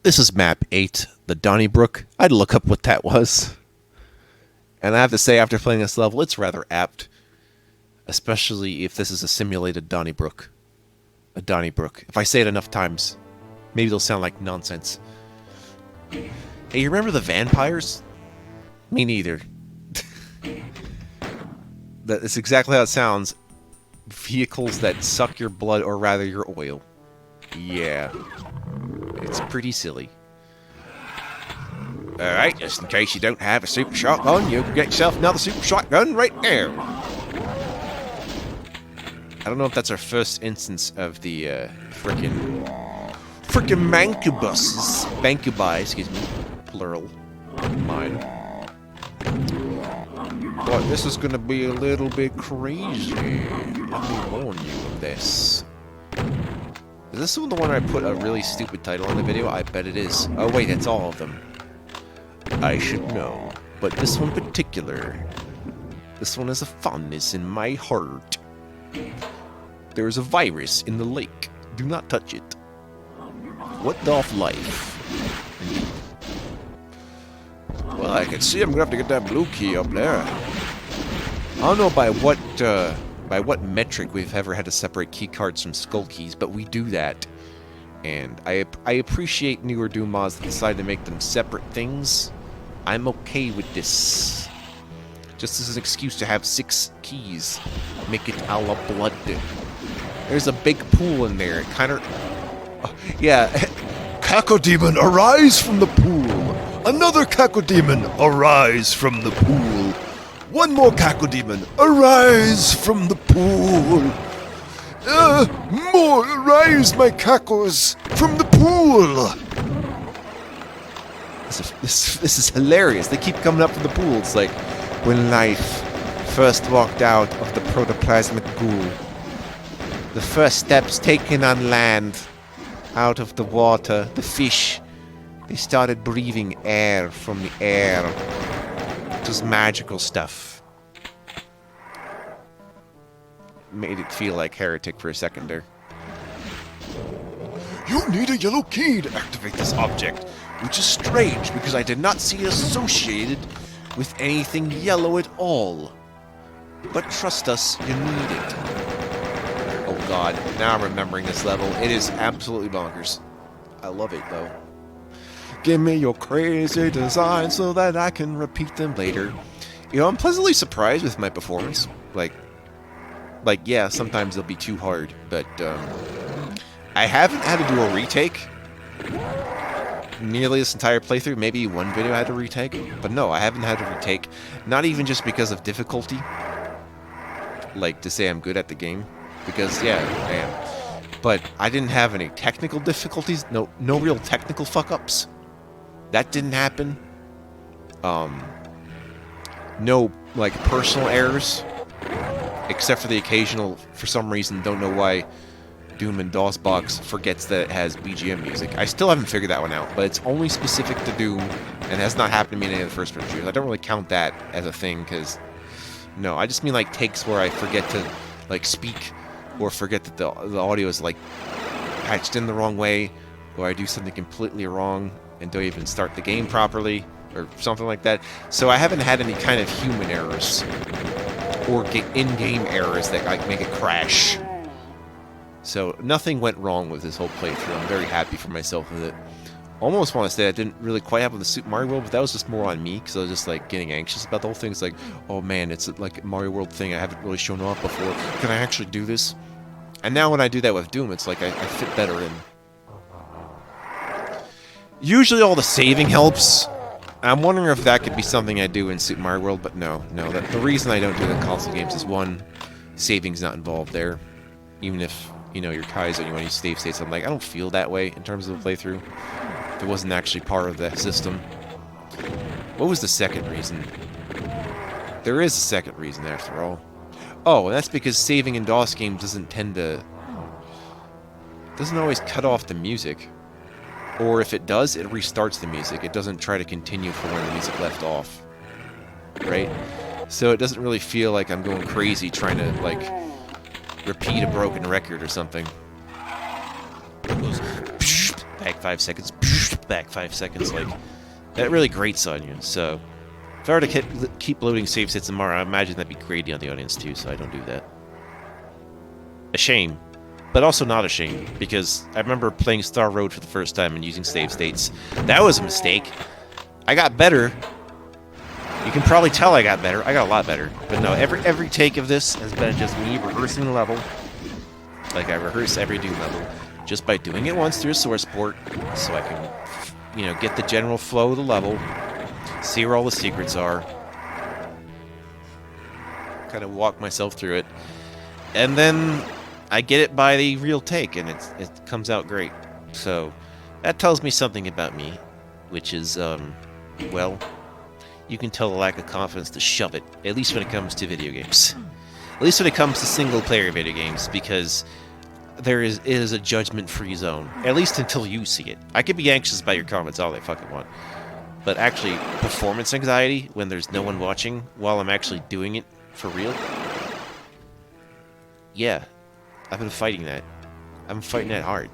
This is map 8, the Donnybrook. I had to look up what that was. And I have to say, after playing this level, it's rather apt. Especially if this is a simulated Donnybrook. A Donnybrook. If I say it enough times, maybe it'll sound like nonsense. Hey, you remember the vampires? Me neither. That's exactly how it sounds. Vehicles that suck your blood, or rather your oil. Yeah. It's pretty silly. Alright, just in case you don't have a super shotgun, you can get yourself another super shotgun right now. I don't know if that's our first instance of the frickin' mancubuses. Mancubi, excuse me. Plural. Mine. But this is gonna be a little bit crazy. Let me warn you of this. Is this the one where I put a really stupid title on the video? I bet it is. Oh wait, it's all of them. I should know. But this one in particular. This one has a fondness in my heart. There is a virus in the lake. Do not touch it. What doth life? Indeed. Well, I can see I'm gonna have to get that blue key up there. I don't know by what metric we've ever had to separate key cards from skull keys, but we do that. And I appreciate newer Doom mods that decide to make them separate things. I'm okay with this. Just as an excuse to have 6 keys. Make it a la blood. There's a big pool in there. It kind of... yeah. Cacodemon, arise from the pool. Another Cacodemon, arise from the pool. One more Cacodemon, arise from the pool. More, arise, my cacos, from the pool. This is hilarious. They keep coming up from the pool. It's like when life first walked out of the protoplasmic ghoul. The first steps taken on land, out of the water, the fish, they started breathing air from the air. It was magical stuff. Made it feel like Heretic for a second there. You need a yellow key to activate this object, which is strange because I did not see it associated with anything yellow at all. But trust us, you need it. Oh god, now I'm remembering this level. It is absolutely bonkers. I love it though. Give me your crazy design so that I can repeat them later. You know, I'm pleasantly surprised with my performance. Like, yeah, sometimes they'll be too hard, but I haven't had to do a retake nearly this entire playthrough. Maybe one video I had to retake, but no, I haven't had to retake. Not even just because of difficulty, like to say I'm good at the game, because yeah, I am. But I didn't have any technical difficulties. No real technical fuck-ups. That didn't happen. No, like, personal errors. Except for the occasional, for some reason, don't know why, Doom and DOSBox forgets that it has BGM music. I still haven't figured that one out, but it's only specific to Doom, and has not happened to me in any of the first-person shooters. I don't really count that as a thing, because... no, I just mean, like, takes where I forget to, like, speak, or forget that the audio is, like, patched in the wrong way, or I do something completely wrong, and don't even start the game properly, or something like that. So I haven't had any kind of human errors, or in-game errors that like make it crash. So nothing went wrong with this whole playthrough. I'm very happy for myself with it. Almost want to say I didn't really quite happen with the Super Mario World, but that was just more on me, because I was just like getting anxious about the whole thing. It's like, oh man, it's like a Mario World thing I haven't really shown off before. Can I actually do this? And now when I do that with Doom, it's like I fit better in. Usually all the saving helps. I'm wondering if that could be something I do in Super Mario World, but no. The reason I don't do it in console games is, one, saving's not involved there. Even if, you know, your Kaizo and you want to use save states, I'm like, I don't feel that way in terms of the playthrough. If it wasn't actually part of the system. What was the second reason? There is a second reason after all. Oh, and that's because saving in DOS games doesn't always cut off the music. Or if it does, it restarts the music. It doesn't try to continue from where the music left off. Right? So it doesn't really feel like I'm going crazy trying to, like, repeat a broken record or something. It goes back 5 seconds. back 5 seconds, like, that really grates on you. So, if I were to keep loading save states tomorrow, I imagine that'd be grating on the audience too, so I don't do that. A shame. But also not a shame, because I remember playing Star Road for the first time and using save states. That was a mistake. I got better. You can probably tell I got better. I got a lot better. But no, every take of this has been just me rehearsing the level. Like I rehearse every Doom level. Just by doing it once through a source port, so I can, you know, get the general flow of the level, see where all the secrets are, kind of walk myself through it, and then I get it by the real take, and it comes out great. So that tells me something about me, which is, well, you can tell the lack of confidence to shove it, at least when it comes to video games. At least when it comes to single-player video games, because it is a judgment-free zone, at least until you see it. I could be anxious about your comments all I fucking want, but actually, performance anxiety, when there's no one watching while I'm actually doing it for real, yeah, I've been fighting that. I'm fighting that hard.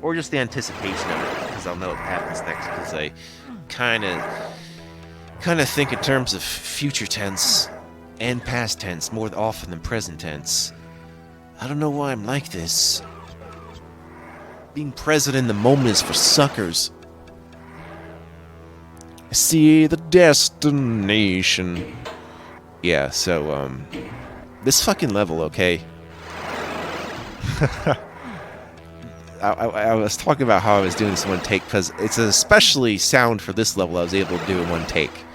Or just the anticipation of it, because I'll know what happens next, because I kind of think in terms of future tense and past tense more often than present tense. I don't know why I'm like this. Being present in the moment is for suckers. I see the destination. Yeah, so, this fucking level, okay? I was talking about how I was doing this in one take, because it's especially sound for this level I was able to do in one take.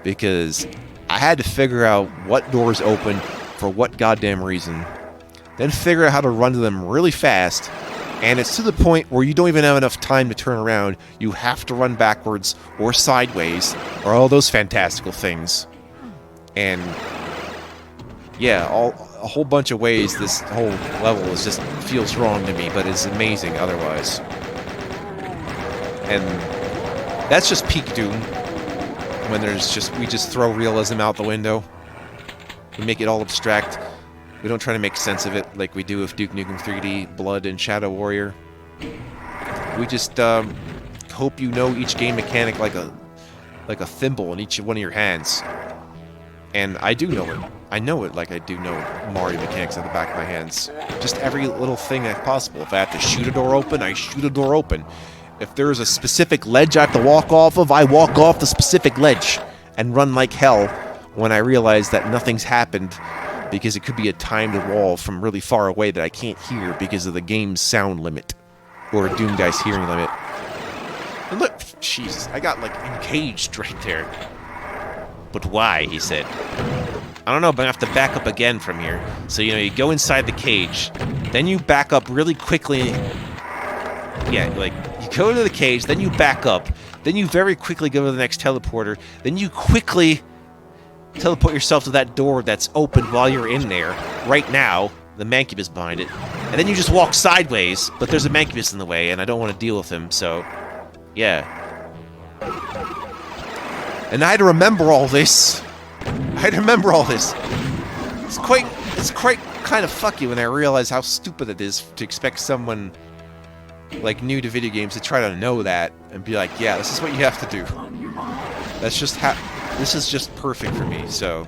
Because I had to figure out what doors open for what goddamn reason, then figure out how to run to them really fast, and it's to the point where you don't even have enough time to turn around. You have to run backwards or sideways, or all those fantastical things. And yeah, a whole bunch of ways this whole level just feels wrong to me, but it's amazing otherwise. And that's just peak Doom, when we just throw realism out the window. We make it all abstract. We don't try to make sense of it like we do with Duke Nukem 3D, Blood, and Shadow Warrior. We just hope you know each game mechanic like a thimble in each one of your hands. And I do know it. I know it like I do know Mario mechanics at the back of my hands. Just every little thing that's possible. If I have to shoot a door open, I shoot a door open. If there's a specific ledge I have to walk off of, I walk off the specific ledge and run like hell when I realize that nothing's happened, because it could be a timed wall from really far away that I can't hear because of the game's sound limit, or a Doom guy's hearing limit. And look, Jesus, I got, like, encaged right there. But why, he said. I don't know, but I have to back up again from here. So, you know, you go inside the cage, then you back up really quickly. Yeah, like, you go to the cage, then you back up, then you very quickly go to the next teleporter, then you quickly teleport yourself to that door that's open while you're in there, right now, the Mancubus behind it, and then you just walk sideways, but there's a Mancubus in the way, and I don't want to deal with him, so, yeah. And I had to remember all this. It's quite kind of fucky when I realize how stupid it is to expect someone, like, new to video games to try to know that, and be like, yeah, this is what you have to do. That's just this is just perfect for me, so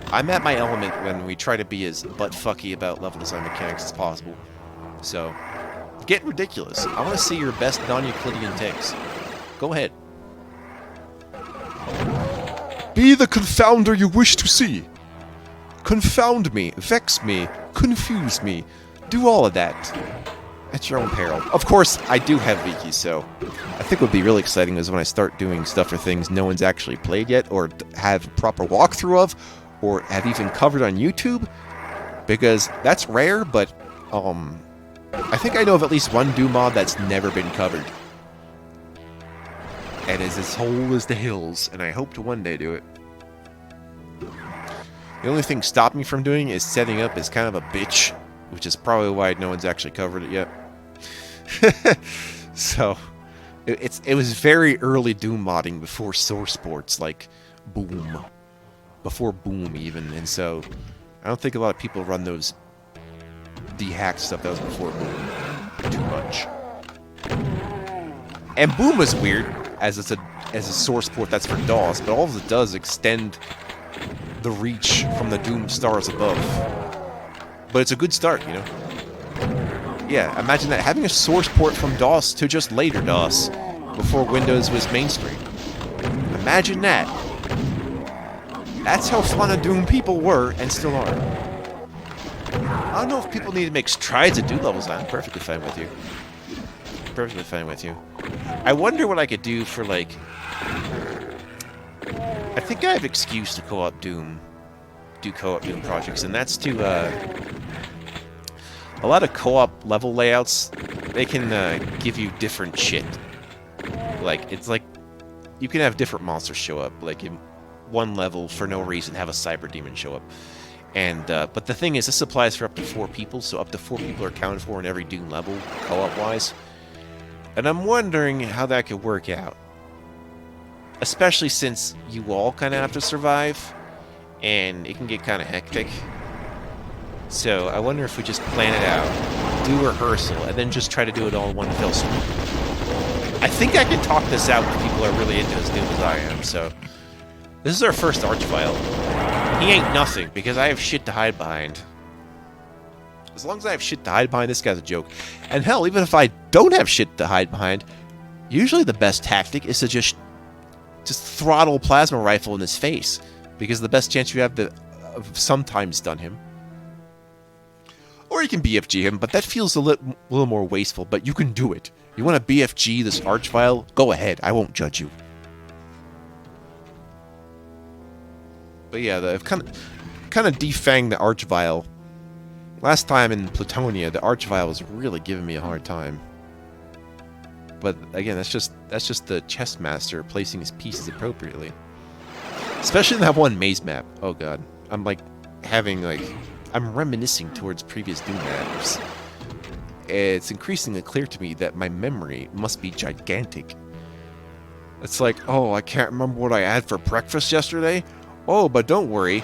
I'm at my element when we try to be as butt-fucky about level design mechanics as possible. So, get ridiculous. I want to see your best non-Euclidean takes. Go ahead. Be the confounder you wish to see. Confound me, vex me, confuse me. Do all of that. At your own peril. Of course, I do have wikis, so I think what would be really exciting is when I start doing stuff or things no one's actually played yet, or have a proper walkthrough of, or have even covered on YouTube, because that's rare, but I think I know of at least one Doom mod that's never been covered. And is as whole as the hills, and I hope to one day do it. The only thing stopping me from doing is setting up as kind of a bitch, which is probably why no one's actually covered it yet. So, it was very early Doom modding before source ports, like Boom. Before Boom, even, and so I don't think a lot of people run those dehacked stuff that was before Boom too much. And Boom is weird, as it's a source port that's for DOS, but all it does is extend the reach from the Doom stars above. But it's a good start, you know? Yeah, imagine that. Having a source port from DOS to just later DOS, before Windows was mainstream. Imagine that. That's how fun a Doom people were, and still are. I don't know if people need to make strides at Doom levels. I'm perfectly fine with you. Perfectly fine with you. I wonder what I could do for, like... I think I have excuse to co-op Doom. Do co-op Doom projects, and that's to, a lot of co-op level layouts, they can, give you different shit. Like, it's like... You can have different monsters show up. Like, in one level, for no reason, have a Cyber Demon show up. And, but the thing is, this applies for up to 4 people, so up to 4 people are accounted for in every Doom level, co-op-wise. And I'm wondering how that could work out. Especially since you all kind of have to survive, and it can get kind of hectic. So, I wonder if we just plan it out, do rehearsal, and then just try to do it all in one fell swoop. I think I can talk this out if people are really into as Doom as I am, so... This is our first Archvile. He ain't nothing, because I have shit to hide behind. As long as I have shit to hide behind, this guy's a joke. And hell, even if I don't have shit to hide behind, usually the best tactic is to just throttle Plasma Rifle in his face, because the best chance you have of sometimes stun him. Or you can BFG him, but that feels a little more wasteful, but you can do it. You want to BFG this Archvile? Go ahead, I won't judge you. But yeah, I've kind of defanged the Archvile. Last time in Plutonia, the Archvile was really giving me a hard time. But again, that's just the chess master placing his pieces appropriately. Especially in that one maze map. Oh god, I'm I'm reminiscing towards previous Doom maps. It's increasingly clear to me that my memory must be gigantic. It's like, oh, I can't remember what I had for breakfast yesterday. Oh, but don't worry.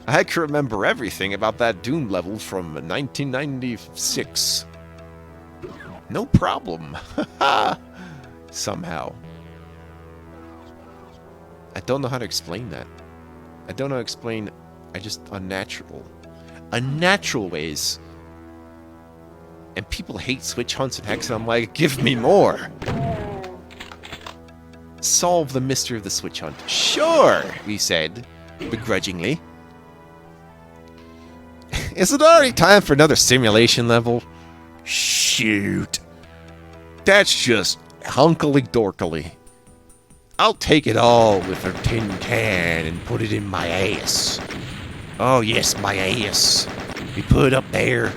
I can remember everything about that Doom level from 1996. No problem. Somehow. I don't know how to explain that. I don't know how to explain... just unnatural. Unnatural ways. And people hate switch hunts and hex, and I'm like, give me more! Solve the mystery of the switch hunt. Sure, he said, begrudgingly. Is it already time for another simulation level? Shoot. That's just hunkily dorkily. I'll take it all with a tin can and put it in my ass. Oh yes, my ass. We put up there,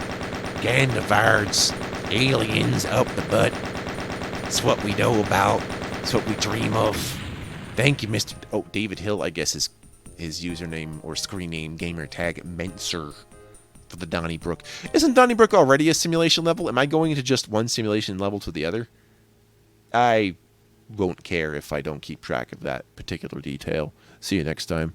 Gandavards, aliens up the butt. It's what we know about. It's what we dream of. Thank you, Mr. Oh, David Hill, I guess is his username or screen name, gamer tag, Menser, for the Donnybrook. Isn't Donnybrook already a simulation level? Am I going into just one simulation level to the other? I won't care if I don't keep track of that particular detail. See you next time.